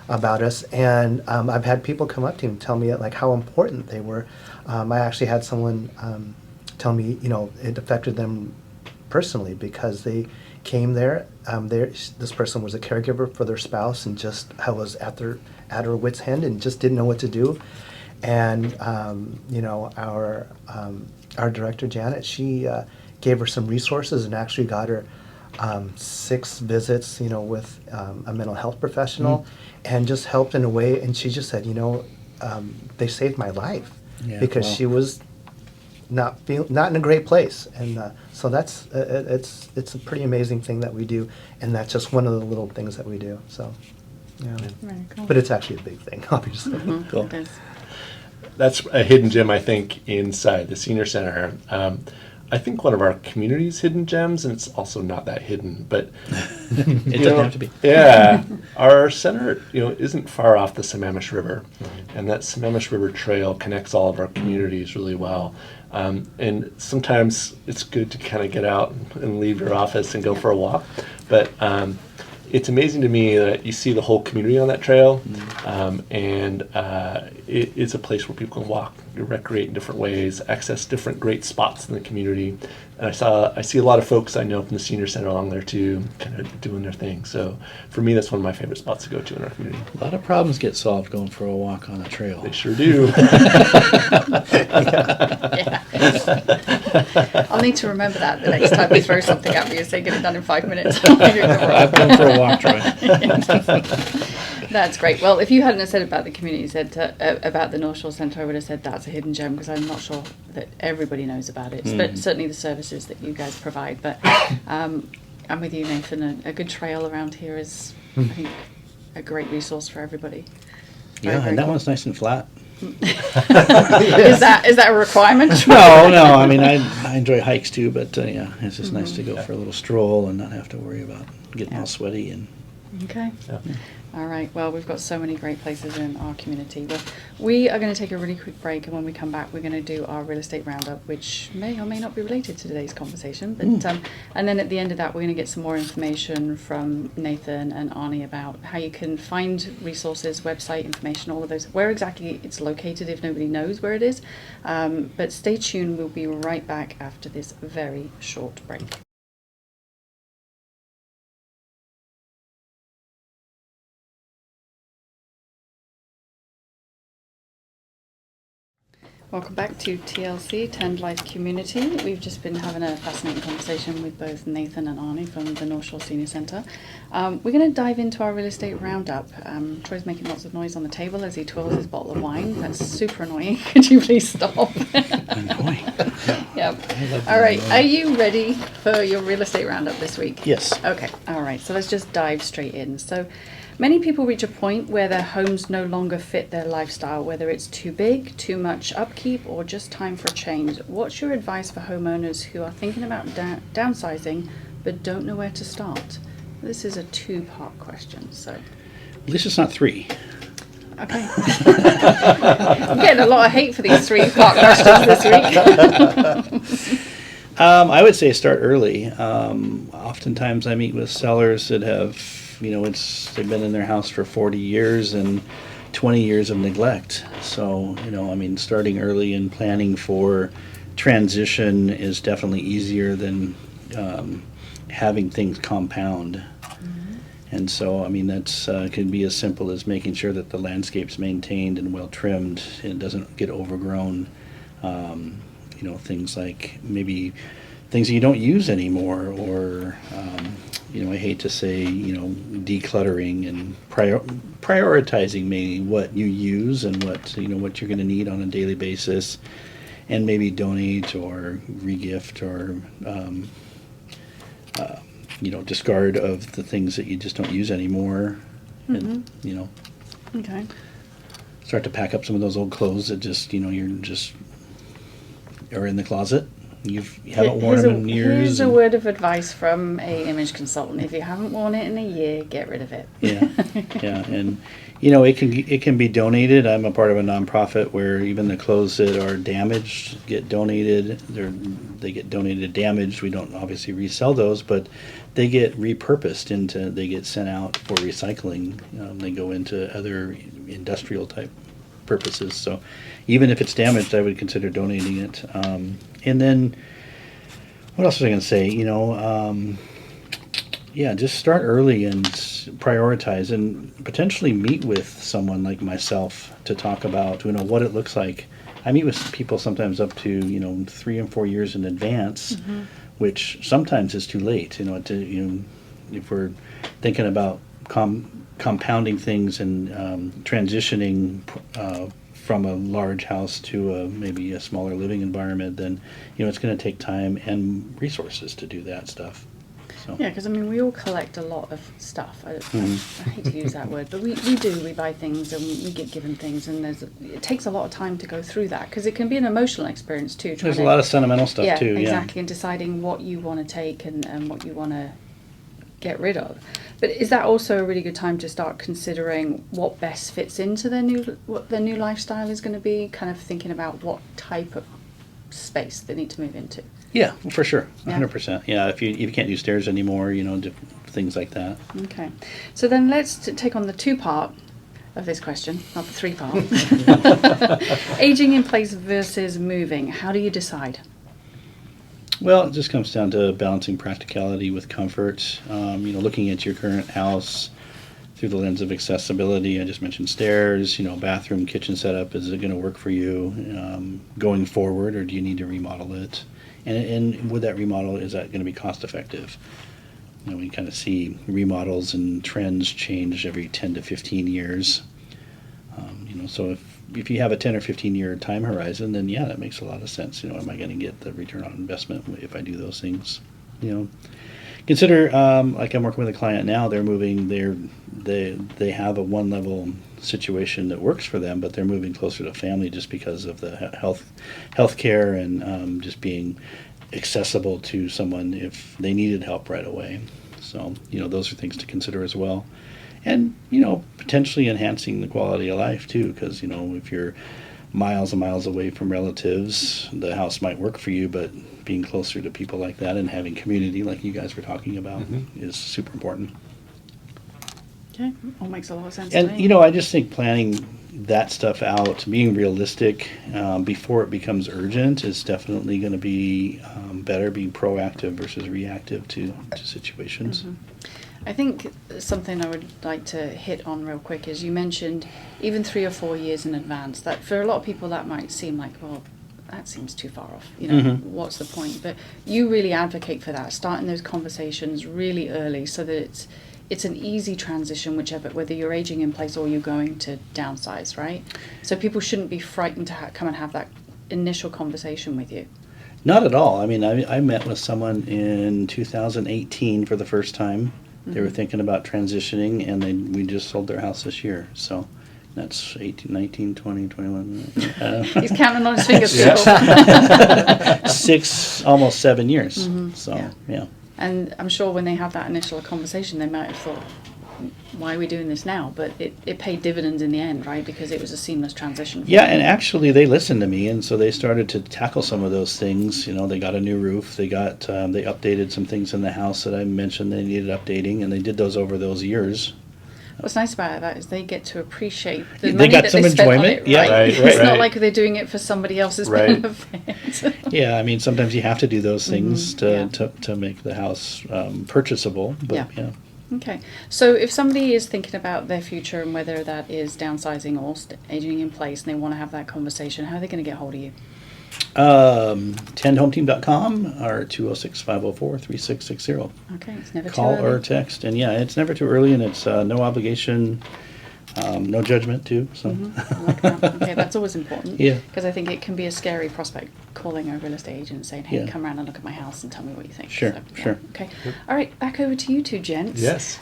about us, and I've had people come up to me and tell me like how important they were. I actually had someone tell me it affected them personally because they came there. This person was a caregiver for their spouse and just was at her wit's end and just didn't know what to do. And our director Janet, she gave her some resources and actually got her 6 visits, with a mental health professional, and just helped in a way. And she just said, they saved my life because wow. she was not in a great place. And so that's it's a pretty amazing thing that we do, and that's just one of the little things that we do. So, yeah. Very cool. But it's actually a big thing, obviously. Cool. It is. That's a hidden gem, I think, inside the senior center. I think one of our community's hidden gems, and it's also not that hidden, but It doesn't have to be. Yeah, our center, isn't far off the Sammamish River, and that Sammamish River Trail connects all of our communities really well. And sometimes it's good to kind of get out and leave your office and go for a walk, but it's amazing to me that you see the whole community on that trail, and it's a place where people can walk, recreate in different ways, access different great spots in the community. And I see a lot of folks I know from the senior center along there too, kind of doing their thing. So for me, that's one of my favorite spots to go to in our community. A lot of problems get solved going for a walk on a trail. They sure do. Yeah. I'll need to remember that the next time you throw something at me and say, get it done in 5 minutes. I've gone for a walk, Troy. That's great. Well, if you hadn't have said about the community, said about the Northshore Centre, I would have said that's a hidden gem because I'm not sure that everybody knows about it. But certainly the services that you guys provide. But I'm with you, Nathan. A good trail around here is, I think, a great resource for everybody. Yeah, and that one's nice and flat. Is that a requirement? No. I mean, I enjoy hikes too, but yeah, it's just nice to go for a little stroll and not have to worry about getting all sweaty and Okay. Yeah. All right. Well, we've got so many great places in our community. Well, we are going to take a really quick break, and when we come back, we're going to do our real estate roundup, which may or may not be related to today's conversation. But and then at the end of that, we're going to get some more information from Nathan and Arnie about how you can find resources, website information, all of those, where exactly it's located if nobody knows where it is. But stay tuned. We'll be right back after this very short break. Welcome back to TLC, Tend Life Community. We've just been having a fascinating conversation with both Nathan and Arnie from the Northshore Senior Center. We're going to dive into our real estate roundup. Troy's making lots of noise on the table as he twirls his bottle of wine. That's super annoying. Could you please stop? Annoying. Yep. All right. Are you ready for your real estate roundup this week? Yes. Okay. All right. So let's just dive straight in. So many people reach a point where their homes no longer fit their lifestyle, whether it's too big, too much upkeep, or just time for a change. What's your advice for homeowners who are thinking about downsizing but don't know where to start? This is a two-part question, so. At least it's not 3. Okay. I'm getting a lot of hate for these 3-part questions this week. I would say start early. Oftentimes I meet with sellers that have, they've been in their house for 40 years and 20 years of neglect. So, starting early and planning for transition is definitely easier than having things compound. And so, that's can be as simple as making sure that the landscape's maintained and well trimmed and doesn't get overgrown. Things like maybe things that you don't use anymore, or I hate to say, decluttering and prioritizing maybe what you use and what you're going to need on a daily basis, and maybe donate or regift or discard of the things that you just don't use anymore. And Okay. start to pack up some of those old clothes that just are in the closet. You haven't worn them in years. Here's a word of advice from a image consultant. If you haven't worn it in a year, get rid of it. Yeah, and it can be donated. I'm a part of a nonprofit where even the clothes that are damaged get donated. They get donated damaged. We don't obviously resell those, but they get repurposed they get sent out for recycling. They go into other industrial type purposes. So even if it's damaged, I would consider donating it. And then what else was I going to say? Just start early and prioritize, and potentially meet with someone like myself to talk about what it looks like. I meet with people sometimes up to 3 and 4 years in advance, which sometimes is too late. If we're thinking about compounding things and transitioning from a large house to maybe a smaller living environment, then it's going to take time and resources to do that stuff. So. Yeah, because we all collect a lot of stuff. I hate to use that word, but we do. We buy things and we get given things, and it takes a lot of time to go through that, because it can be an emotional experience too. There's a lot of sentimental stuff too. Exactly, and deciding what you want to take and what you want to get rid of. But is that also a really good time to start considering what best fits into what their new lifestyle is going to be? Kind of thinking about what type of space they need to move into. Yeah, for sure, 100%. Yeah, if you can't do stairs anymore, things like that. Okay, so then let's take on the 2-part of this question, not the 3-part. Aging in place versus moving. How do you decide? Well, it just comes down to balancing practicality with comfort. Looking at your current house through the lens of accessibility. I just mentioned stairs, bathroom, kitchen setup. Is it going to work for you going forward, or do you need to remodel it? And with that remodel, is that going to be cost effective? We kind of see remodels and trends change every 10 to 15 years. So if you have a 10 or 15 year time horizon, then that makes a lot of sense. Am I going to get the return on investment if I do those things? Consider like I'm working with a client now. They're moving. They have a 1-level situation that works for them, but they're moving closer to family just because of the health care and just being accessible to someone if they needed help right away. So, those are things to consider as well. And, potentially enhancing the quality of life too, because, if you're miles and miles away from relatives, the house might work for you, but being closer to people like that and having community like you guys were talking about is super important. Okay, all makes a lot of sense to And, me. I just think planning that stuff out, being realistic before it becomes urgent is definitely going to be better, being proactive versus reactive to situations. I think something I would like to hit on real quick is you mentioned even 3 or 4 years in advance. That for a lot of people that might seem like, well, that seems too far off. What's the point? But you really advocate for that, starting those conversations really early so that it's an easy transition, whether you're aging in place or you're going to downsize, right? So people shouldn't be frightened to come and have that initial conversation with you. Not at all. I mean, I met with someone in 2018 for the first time. They were thinking about transitioning, and we just sold their house this year. So that's 18, 19, 20, 21. He's counting on his fingers. Yeah. 6, almost 7 years. So, yeah. And I'm sure when they had that initial conversation, they might have thought, why are we doing this now? But it paid dividends in the end, right? Because it was a seamless transition. Yeah, and actually they listened to me, and so they started to tackle some of those things. They got a new roof. They updated some things in the house that I mentioned they needed updating, and they did those over those years. What's nice about that is they get to appreciate the They money got that some they spent on enjoyment. it, Yeah, right? right, It's not right. like they're doing it for somebody else's Right. benefit. Yeah, I mean, sometimes you have to do those things yeah. to make the house purchasable. But yeah. Okay, so if somebody is thinking about their future and whether that is downsizing or aging in place and they want to have that conversation, how are they going to get hold of you? 10hometeam.com or 206-504-3660. Okay, it's never Call too early. or text. And yeah, it's never too early, and it's no obligation, no judgment too. So I like that. Okay, that's always important. Yeah. Because I think it can be a scary prospect calling a real estate agent and saying, hey, Yeah. come around and look at my house and tell me what you think. Sure, So, yeah. sure. Okay. All right, back over to you two gents. Yes.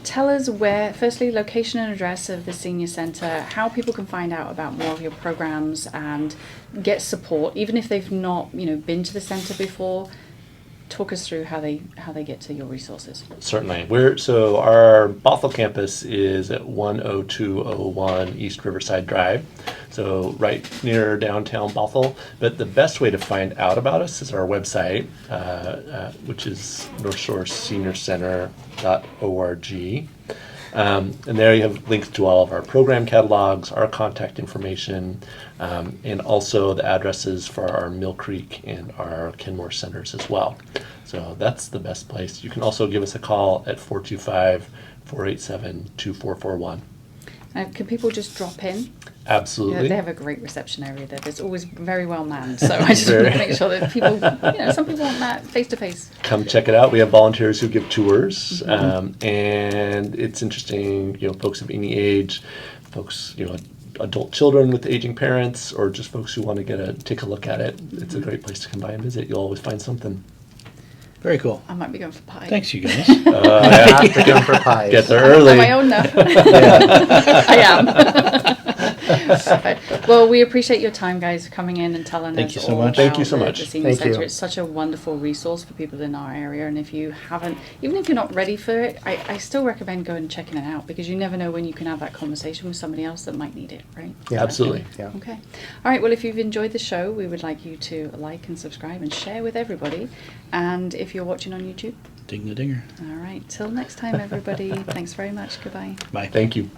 Tell us firstly, location and address of the Senior Center, how people can find out about more of your programs and get support, even if they've not, been to the center before. Talk us through how they get to your resources. Certainly. So our Bothell campus is at 10201 East Riverside Drive, so right near downtown Bothell. But the best way to find out about us is our website, which is northshoreseniorcenter.org. And there you have links to all of our program catalogs, our contact information, and also the addresses for our Mill Creek and our Kenmore centers as well. So that's the best place. You can also give us a call at 425-487-2441. Can people just drop in? Absolutely. They have a great reception area there. It's always very well manned. So I just want to make sure that people, some people want that face to face. Come check it out. We have volunteers who give tours, and it's interesting. Folks of any age, folks, adult children with aging parents, or just folks who want to take a look at it. It's a great place to come by and visit. You'll always find something. very cool. I might be going for pie. Thanks, you guys. Have to go for pies. Get there I'm on early. my own now. I am. Perfect. Well, we appreciate your time, guys, coming in and telling Thank us you so all much. Thank you about so much. the Senior Thank Center. you. It's such a wonderful resource for people in our area. And if you haven't, even if you're not ready for it, I still recommend going and checking it out because you never know when you can have that conversation with somebody else that might need it, right? Yeah. Absolutely. Yeah. Okay. All right. Well, if you've enjoyed the show, we would like you to like and subscribe and share with everybody. And if you're watching on YouTube, Ding the dinger. all right. Till next time, everybody. Thanks very much. Goodbye. Bye. Thank you.